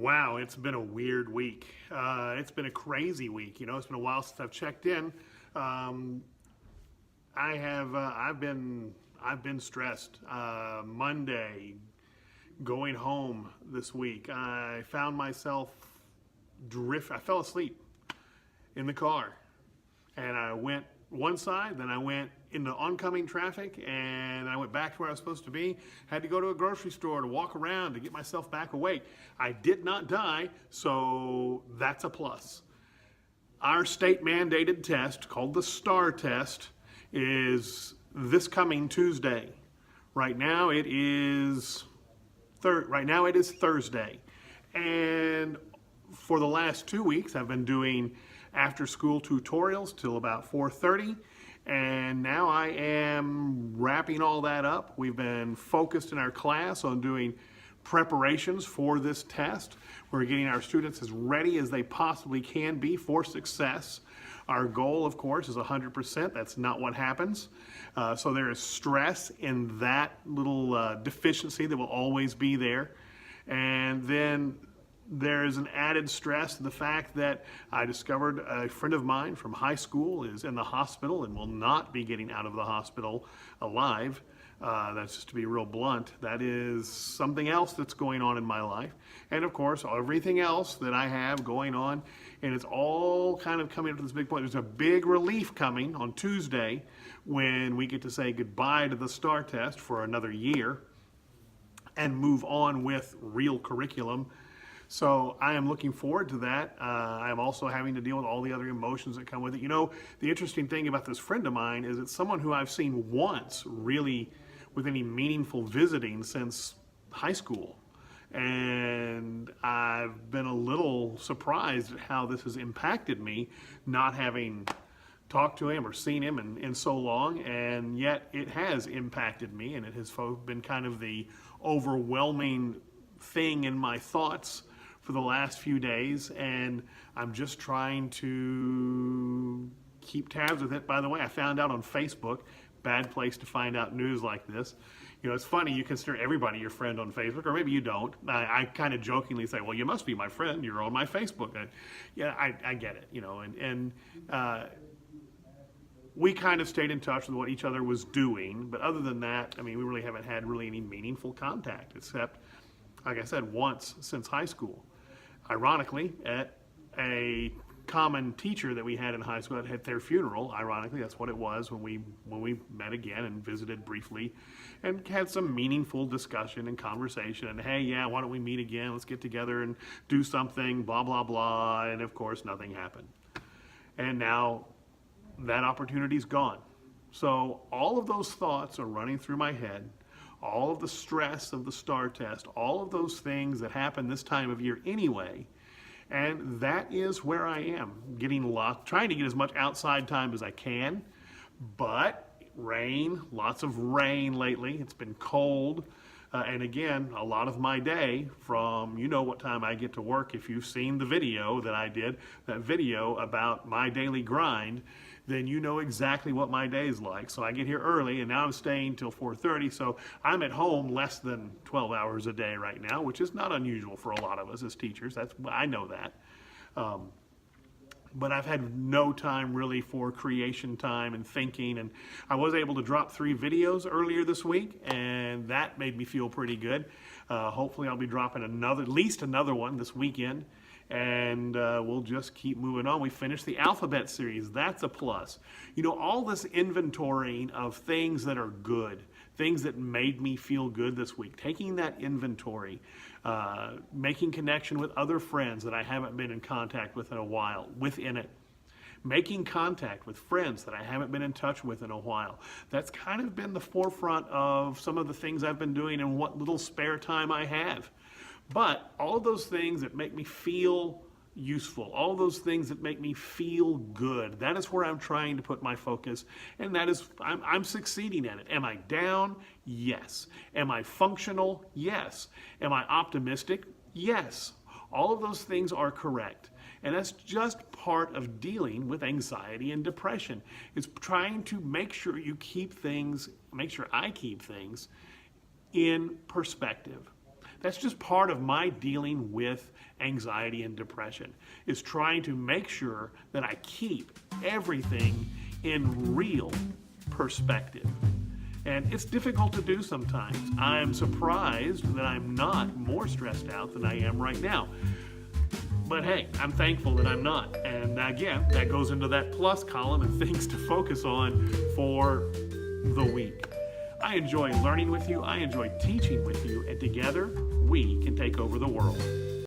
Wow, it's been a weird week. It's been a crazy week. It's been a while since I've checked in. Um, I have. I've been stressed. Monday, going home this week, I found myself I fell asleep in the car, and I went one side, then I went into oncoming traffic, and I went back to where I was supposed to be. Had to go to a grocery store to walk around to get myself back awake. I did not die, so that's a plus. Our state mandated test, called the STAR test, is this coming Tuesday. Right now it is Thursday. And for the last 2 weeks, I've been doing after school tutorials till about 4:30. And now I am wrapping all that up. We've been focused in our class on doing preparations for this test. We're getting our students as ready as they possibly can be for success. Our goal, of course, is 100%. That's not what happens. So there is stress in that little deficiency that will always be there. And then there's an added stress to the fact that I discovered a friend of mine from high school is in the hospital and will not be getting out of the hospital alive. That's just to be real blunt. That is something else that's going on in my life. And of course, everything else that I have going on, and it's all kind of coming up to this big point. There's a big relief coming on Tuesday when we get to say goodbye to the STAR test for another year and move on with real curriculum. So I am looking forward to that. I'm also having to deal with all the other emotions that come with it. The interesting thing about this friend of mine is it's someone who I've seen once really with any meaningful visiting since high school. And I've been a little surprised at how this has impacted me, not having talked to him or seen him in so long, and yet it has impacted me, and it has been kind of the overwhelming thing in my thoughts for the last few days, and I'm just trying to keep tabs with it. By the way, I found out on Facebook, bad place to find out news like this. It's funny, you consider everybody your friend on Facebook, or maybe you don't. I kind of jokingly say, well, you must be my friend, you're on my Facebook. I get it, and we kind of stayed in touch with what each other was doing, but other than that, we really haven't had any meaningful contact, except, like I said, once since high school. Ironically, at a common teacher that we had in high school at their funeral. Ironically, that's what it was when we met again and visited briefly and had some meaningful discussion and conversation. And hey, yeah, why don't we meet again? Let's get together and do something, blah, blah, blah. And of course, nothing happened. And now that opportunity's gone. So all of those thoughts are running through my head. All of the stress of the STAR test, all of those things that happen this time of year anyway, and that is where I am, trying to get as much outside time as I can, but rain, lots of rain lately. It's been cold, and again, a lot of my day from, what time I get to work. If you've seen the video that I did, that video about my daily grind, then you know exactly what my day is like. So I get here early, and now I'm staying till 4:30, so I'm at home less than 12 hours a day right now, which is not unusual for a lot of us as teachers. I know that. But I've had no time really for creation time and thinking, and I was able to drop 3 videos earlier this week, and that made me feel pretty good. Hopefully I'll be dropping at least another one this weekend, and we'll just keep moving on. We finished the alphabet series. That's a plus. All this inventorying of things that are good, things that made me feel good this week, taking that inventory, making connection with other friends that I haven't been in contact with in a while, within it, making contact with friends that I haven't been in touch with in a while. That's kind of been the forefront of some of the things I've been doing and what little spare time I have. But all of those things that make me feel useful, all those things that make me feel good, that is where I'm trying to put my focus, and that is, I'm succeeding at it. Am I down? Yes. Am I functional? Yes. Am I optimistic? Yes. All of those things are correct. And that's just part of dealing with anxiety and depression. It's trying to make sure I keep things in perspective. That's just part of my dealing with anxiety and depression, is trying to make sure that I keep everything in real perspective. And it's difficult to do sometimes. I'm surprised that I'm not more stressed out than I am right now. But hey, I'm thankful that I'm not. And again, that goes into that plus column and things to focus on for the week. I enjoy learning with you. I enjoy teaching with you. And together, we can take over the world.